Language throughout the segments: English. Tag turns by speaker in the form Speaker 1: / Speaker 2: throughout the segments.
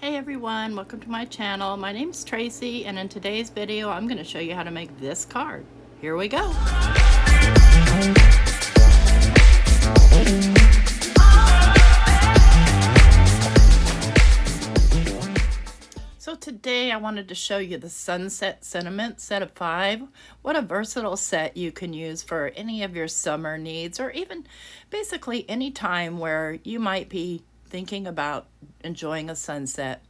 Speaker 1: Hey everyone, welcome to my channel. My name's Tracy, and in today's video I'm going to show you how to make this card. Here we go. So today I wanted to show you the Sunset Sentiment set of 5. What a versatile set you can use for any of your summer needs, or even basically any time where you might be thinking about enjoying a sunset.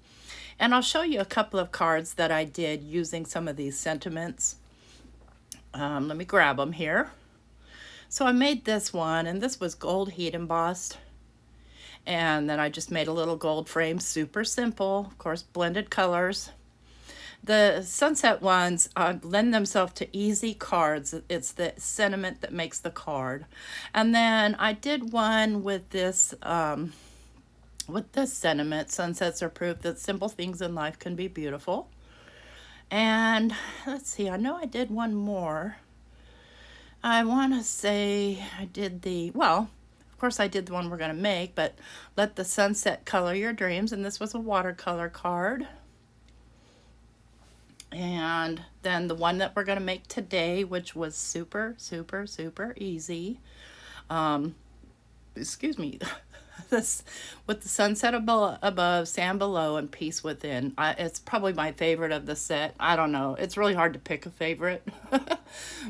Speaker 1: And I'll show you a couple of cards that I did using some of these sentiments. Let me grab them here. So I made this one, and this was gold heat embossed. And then I just made a little gold frame, super simple, of course, blended colors. The sunset ones lend themselves to easy cards. It's the sentiment that makes the card. And then I did one with this sentiment, sunsets are proof that simple things in life can be beautiful. And let's see, I know I did one more. I want to say I did of course I did the one we're going to make, but let the sunset color your dreams. And this was a watercolor card. And then the one that we're going to make today, which was super, super, super easy. Excuse me. This with the sunset above, sand below, and peace within. It's probably my favorite of the set. I don't know. It's really hard to pick a favorite.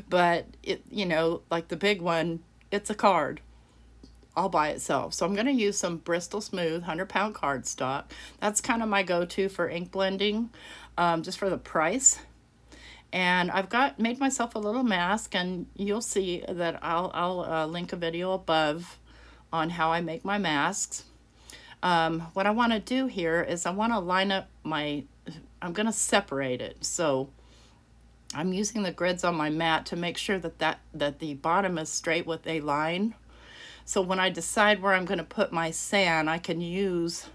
Speaker 1: But like the big one, it's a card all by itself. So I'm going to use some Bristol Smooth 100-pound cardstock. That's kind of my go-to for ink blending, just for the price. And I've made myself a little mask, and you'll see that I'll link a video above on how I make my masks. What I want to do here is I want to line up I'm going to separate it. So I'm using the grids on my mat to make sure that the bottom is straight with a line. So when I decide where I'm going to put my sand, I can use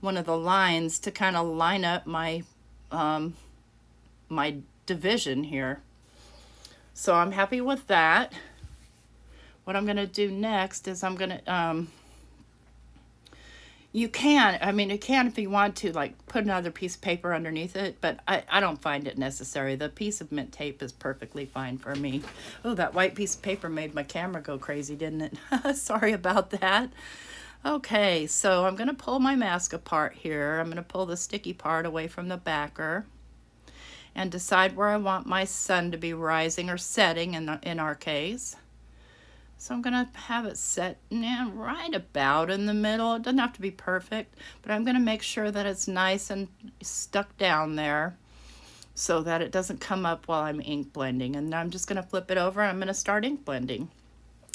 Speaker 1: one of the lines to kind of line up my my division here. So I'm happy with that. What I'm going to do next is I'm going to, you can if you want to, like, put another piece of paper underneath it, but I don't find it necessary. The piece of mint tape is perfectly fine for me. Oh, that white piece of paper made my camera go crazy, didn't it? Sorry about that. Okay, so I'm going to pull my mask apart here. I'm going to pull the sticky part away from the backer and decide where I want my sun to be rising or setting in our case. So I'm going to have it set right about in the middle. It doesn't have to be perfect, but I'm going to make sure that it's nice and stuck down there so that it doesn't come up while I'm ink blending. And I'm just going to flip it over and I'm going to start ink blending.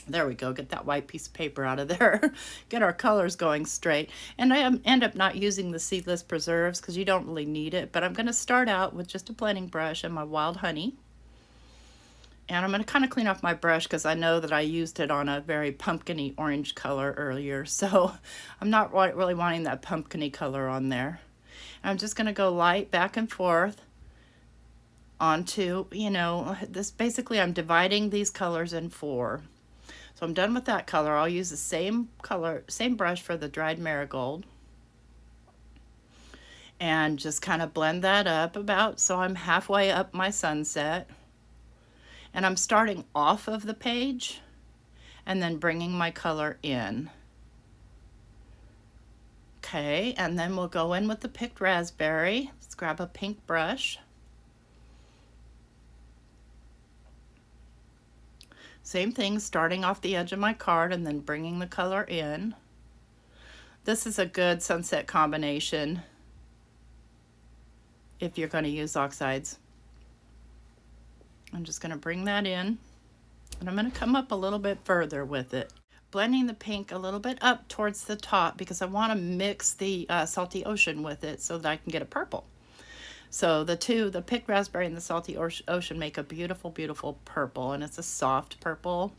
Speaker 1: There we go. Get that white piece of paper out of there. Get our colors going straight. And I end up not using the seedless preserves because you don't really need it. But I'm going to start out with just a blending brush and my wild honey. And I'm going to kind of clean off my brush because I know that I used it on a very pumpkin-y orange color earlier. So I'm not really wanting that pumpkin-y color on there. And I'm just going to go light back and forth onto, this. Basically, I'm dividing these colors in 4. So I'm done with that color. I'll use the same brush for the dried marigold. And just kind of blend that up so I'm halfway up my sunset. And I'm starting off of the page and then bringing my color in. Okay, and then we'll go in with the picked raspberry. Let's grab a pink brush. Same thing, starting off the edge of my card and then bringing the color in. This is a good sunset combination if you're going to use oxides. I'm just going to bring that in, and I'm going to come up a little bit further with it, blending the pink a little bit up towards the top because I want to mix the salty ocean with it so that I can get a purple. So the picked raspberry and the salty ocean make a beautiful, beautiful purple, and it's a soft purple.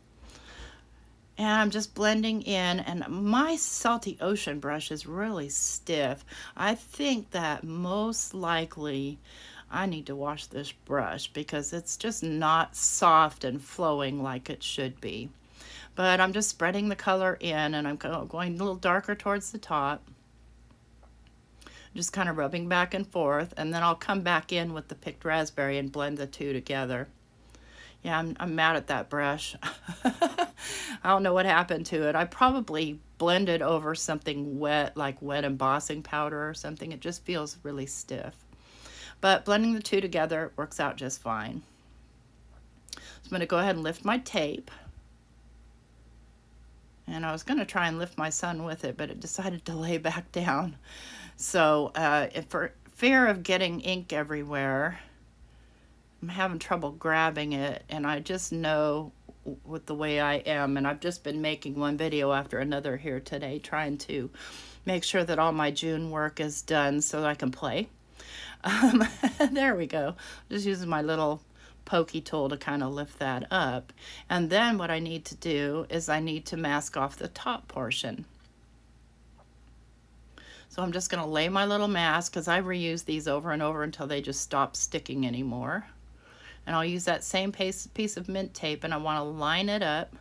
Speaker 1: And I'm just blending in, and my salty ocean brush is really stiff. I think that most likely I need to wash this brush because it's just not soft and flowing like it should be. But I'm just spreading the color in, and I'm going a little darker towards the top. just kind of rubbing back and forth, and then I'll come back in with the picked raspberry and blend the two together. Yeah, I'm mad at that brush. I don't know what happened to it. I probably blended over something wet, like wet embossing powder or something. It just feels really stiff. But blending the two together works out just fine. So I'm going to go ahead and lift my tape. And I was going to try and lift my son with it, but it decided to lay back down. So for fear of getting ink everywhere, I'm having trouble grabbing it, and I just know with the way I am, and I've just been making one video after another here today, trying to make sure that all my June work is done so that I can play. There we go. Just using my little pokey tool to kind of lift that up. And then what I need to do is I need to mask off the top portion. So I'm just going to lay my little mask, because I reuse these over and over until they just stop sticking anymore. And I'll use that same piece of mint tape, and I want to line it up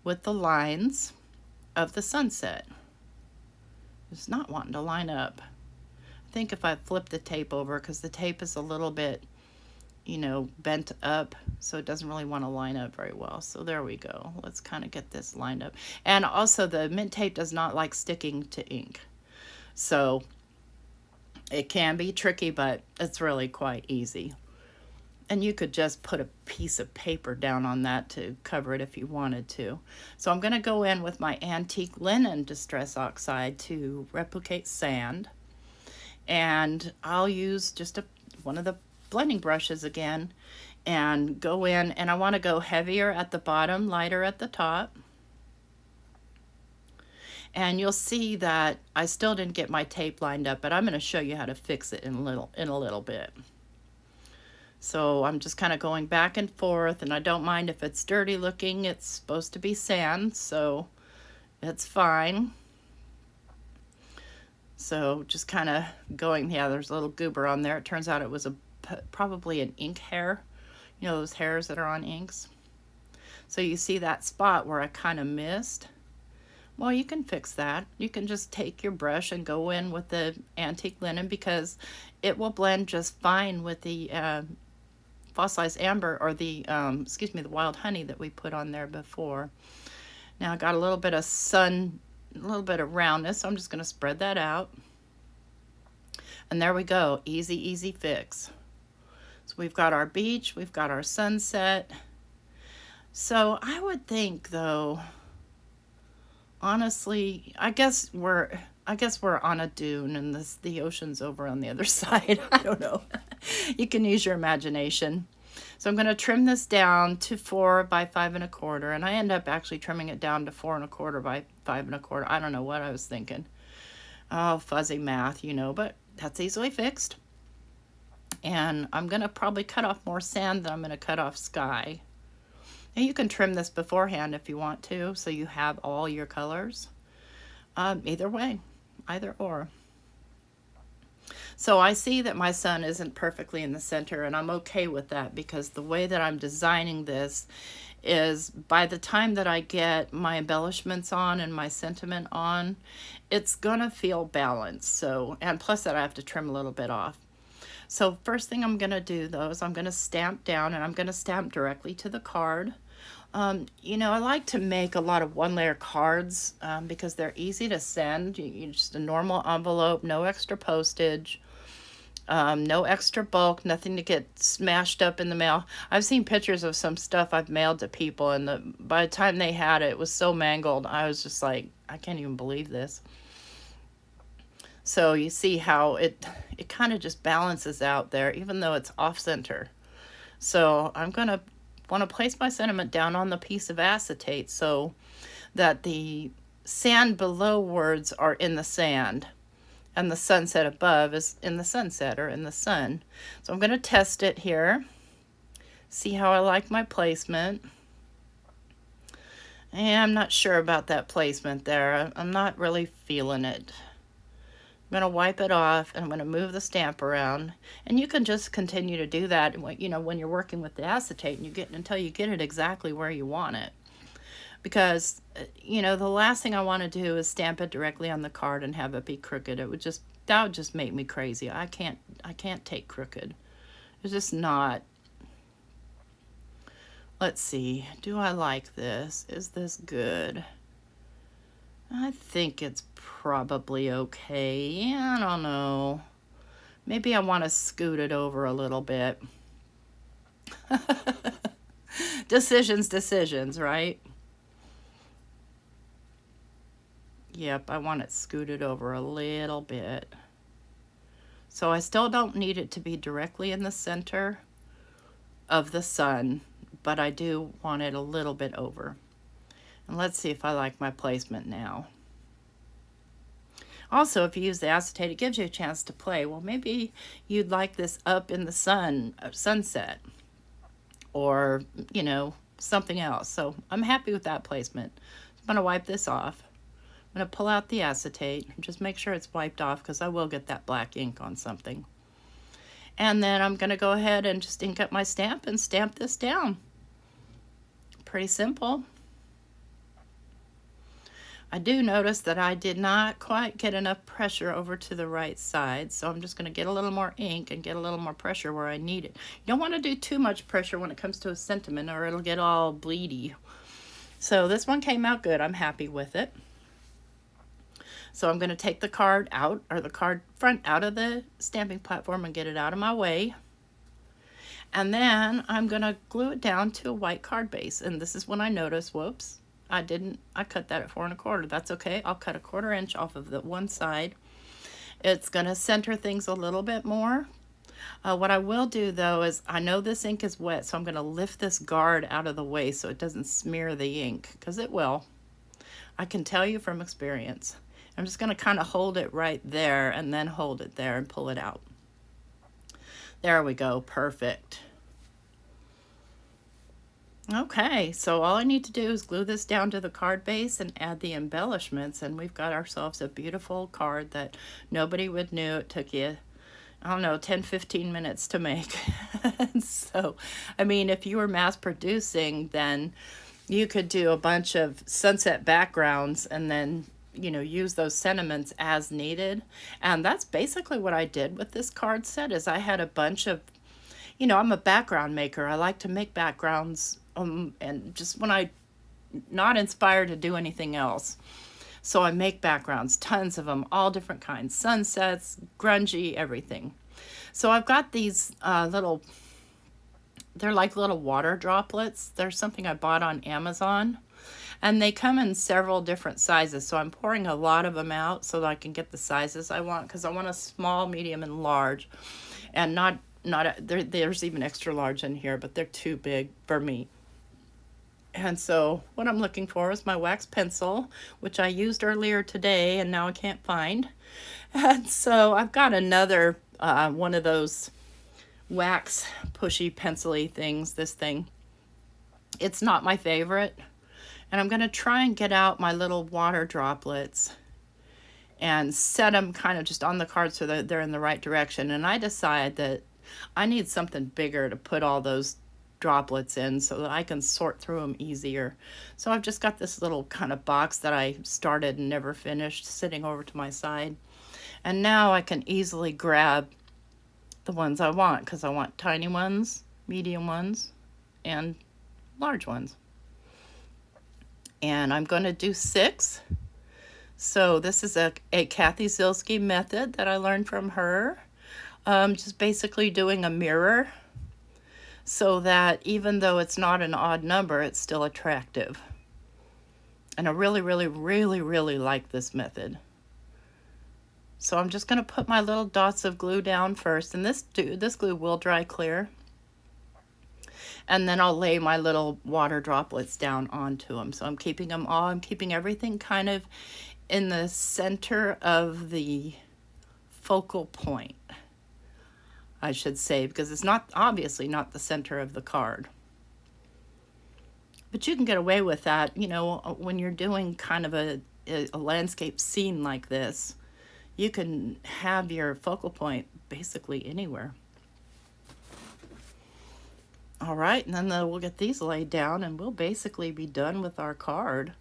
Speaker 1: with the lines of the sunset. It's not wanting to line up. I think if I flip the tape over, because the tape is a little bit, you know, bent up, so it doesn't really want to line up very well. So there we go. Let's kind of get this lined up. And also the mint tape does not like sticking to ink. So it can be tricky, but it's really quite easy. And you could just put a piece of paper down on that to cover it if you wanted to. So I'm going to go in with my antique linen Distress Oxide to replicate sand. And I'll use just one of the blending brushes again and go in, and I want to go heavier at the bottom, lighter at the top. And you'll see that I still didn't get my tape lined up, but I'm going to show you how to fix it in a little bit. So I'm just kind of going back and forth, and I don't mind if it's dirty looking. It's supposed to be sand, so it's fine. So just kind of going, yeah, there's a little goober on there. It turns out it was probably an ink hair. You know, those hairs that are on inks. So you see that spot where I kind of missed? Well, you can fix that. You can just take your brush and go in with the antique linen, because it will blend just fine with the fossilized amber, or the the wild honey that we put on there before. Now I got a little bit of sun, a little bit of roundness, so I'm just going to spread that out. And there we go. Easy, easy fix. So we've got our beach, we've got our sunset. So I would think, though, honestly, I guess we're on a dune, and the ocean's over on the other side. I don't know. You can use your imagination. So I'm going to trim this down to 4 by 5 1/4, and I end up actually trimming it down to 4 1/4 by 5 1/4. I don't know what I was thinking. Oh, fuzzy math, you know, but that's easily fixed. And I'm going to probably cut off more sand than I'm going to cut off sky. And you can trim this beforehand if you want to, so you have all your colors. Either way, either or. So I see that my sun isn't perfectly in the center, and I'm okay with that, because the way that I'm designing this is, by the time that I get my embellishments on and my sentiment on, it's gonna feel balanced. So, and plus that I have to trim a little bit off. So first thing I'm gonna do, though, is I'm gonna stamp down, and I'm gonna stamp directly to the card. You know, I like to make a lot of one-layer cards because they're easy to send. You just a normal envelope, no extra postage, no extra bulk, nothing to get smashed up in the mail. I've seen pictures of some stuff I've mailed to people, and by the time they had it, it was so mangled. I was just like, I can't even believe this. So you see how it kind of just balances out there, even though it's off-center. So I'm going to want to place my sentiment down on the piece of acetate so that the sand below words are in the sand, and the sunset above is in the sunset, or in the sun. So I'm going to test it here, see how I like my placement. And I'm not sure about that placement there. I'm not really feeling it. I'm going to wipe it off, and I'm going to move the stamp around. And you can just continue to do that, you know, when you're working with the acetate, and until you get it exactly where you want it. because, you know, the last thing I want to do is stamp it directly on the card and have it be crooked. That would just make me crazy. I can't take crooked. It's just not. Let's see. Do I like this? Is this good? I think it's probably okay. I don't know. Maybe I want to scoot it over a little bit. Decisions, right? Yep, I want it scooted over a little bit. So I still don't need it to be directly in the center of the sun, but I do want it a little bit over. And let's see if I like my placement now. Also, if you use the acetate, it gives you a chance to play. Well, maybe you'd like this up in the sunset, or, you know, something else. So I'm happy with that placement. I'm going to wipe this off. I'm going to pull out the acetate and just make sure it's wiped off, because I will get that black ink on something. And then I'm going to go ahead and just ink up my stamp and stamp this down. Pretty simple. I do notice that I did not quite get enough pressure over to the right side, so I'm just going to get a little more ink and get a little more pressure where I need it. You don't want to do too much pressure when it comes to a sentiment, or it'll get all bleedy. So this one came out good. I'm happy with it. So I'm going to take the card out, or the card front out of the stamping platform, and get it out of my way. And then I'm going to glue it down to a white card base. And this is when I notice, whoops, I cut that at 4 1/4. That's okay. I'll cut a 1/4 inch off of the one side. It's going to center things a little bit more. What I will do, though, is I know this ink is wet, so I'm going to lift this guard out of the way so it doesn't smear the ink, because it will. I can tell you from experience. I'm just going to kind of hold it right there, and then hold it there and pull it out. There we go. Perfect. Okay, so all I need to do is glue this down to the card base and add the embellishments, and we've got ourselves a beautiful card that nobody would know. It took you, I don't know, 10-15 minutes to make. So, I mean, if you were mass producing, then you could do a bunch of sunset backgrounds and then, you know, use those sentiments as needed. And that's basically what I did with this card set. Is I had a bunch of, you know, I'm a background maker. I like to make backgrounds, and just when I'm not inspired to do anything else. So I make backgrounds, tons of them, all different kinds, sunsets, grungy, everything. So I've got these they're like little water droplets. They're something I bought on Amazon, and they come in several different sizes. So I'm pouring a lot of them out so that I can get the sizes I want, because I want a small, medium, and large, and there's even extra large in here, but they're too big for me. And so what I'm looking for is my wax pencil, which I used earlier today and now I can't find. And so I've got another one of those wax pushy pencil-y things, this thing. It's not my favorite. And I'm going to try and get out my little water droplets and set them kind of just on the card so that they're in the right direction. And I decide that I need something bigger to put all those droplets in so that I can sort through them easier. So I've just got this little kind of box that I started and never finished sitting over to my side. And now I can easily grab the ones I want, because I want tiny ones, medium ones, and large ones. And I'm going to do 6. So this is a Kathy Zilski method that I learned from her. Just basically doing a mirror so that even though it's not an odd number, it's still attractive. And I really, really, really, really like this method. So I'm just going to put my little dots of glue down first, and this glue will dry clear. And then I'll lay my little water droplets down onto them. So I'm keeping them all, I'm keeping everything kind of in the center of the focal point, I should say, because it's not, obviously not the center of the card. But you can get away with that, you know, when you're doing kind of a landscape scene like this. You can have your focal point basically anywhere. All right, and then we'll get these laid down and we'll basically be done with our card.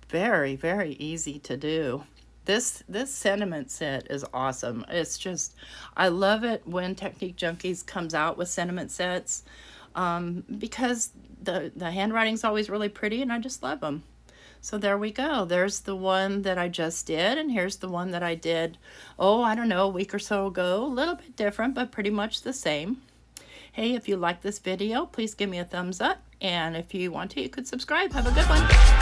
Speaker 1: Very, very easy to do. This sentiment set is awesome. It's just, I love it when Technique Junkies comes out with sentiment sets, because the handwriting's always really pretty and I just love them. So there we go. There's the one that I just did, and here's the one that I did, oh, I don't know, a week or so ago. A little bit different, but pretty much the same. Hey, if you like this video, please give me a thumbs up, and if you want to, you could subscribe. Have a good one.